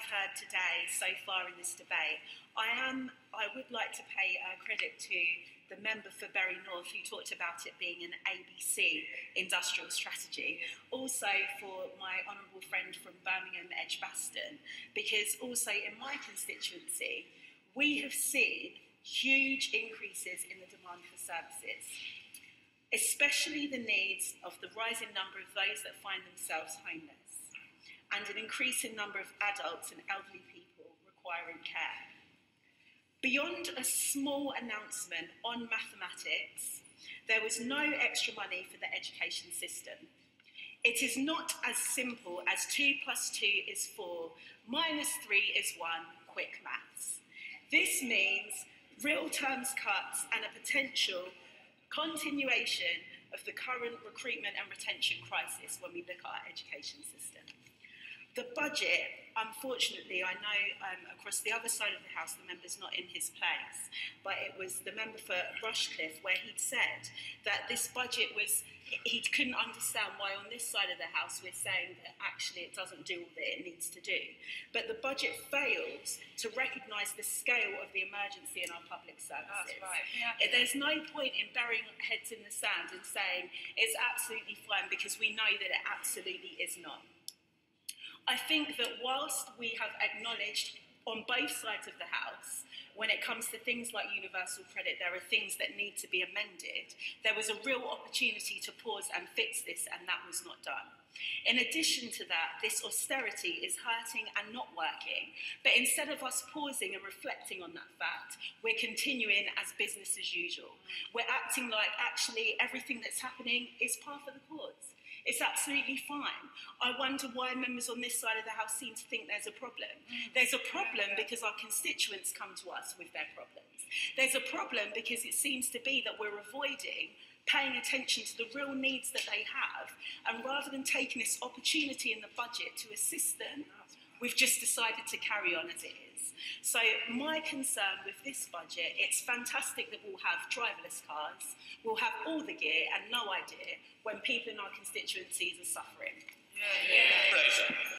have heard today so far in this debate, I would like to pay credit to the member for Bury North who talked about it being an ABC industrial strategy. Also for my honourable friend from Birmingham Edgbaston, because also in my constituency, we have seen huge increases in the demand for services, especially the needs of the rising number of those that find themselves homeless, and an increasing number of adults and elderly people requiring care. Beyond a small announcement on mathematics, there was no extra money for the education system. It is not as simple as 2 + 2 is 4, -3 is 1, quick maths. This means real terms cuts and a potential continuation of the current recruitment and retention crisis when we look at our education system. The budget, unfortunately, I know across the other side of the House, the member's not in his place, but it was the member for Rushcliffe where he'd said that this budget was, he couldn't understand why on this side of the House we're saying that actually it doesn't do all that it needs to do. But the budget fails to recognise the scale of the emergency in our public services. That's right. Yeah. There's no point in burying heads in the sand and saying it's absolutely fine because we know that it absolutely is not. I think that whilst we have acknowledged on both sides of the House, when it comes to things like universal credit, there are things that need to be amended, there was a real opportunity to pause and fix this, and that was not done. In addition to that, this austerity is hurting and not working, but instead of us pausing and reflecting on that fact, we're continuing as business as usual. We're acting like actually everything that's happening is par for the course. It's absolutely fine. I wonder why members on this side of the House seem to think there's a problem. There's a problem because our constituents come to us with their problems. There's a problem because it seems to be that we're avoiding paying attention to the real needs that they have, and rather than taking this opportunity in the budget to assist them, we've just decided to carry on as it is. So my concern with this budget, it's fantastic that we'll have driverless cars, we'll have all the gear and no idea when people in our constituencies are suffering. Yeah.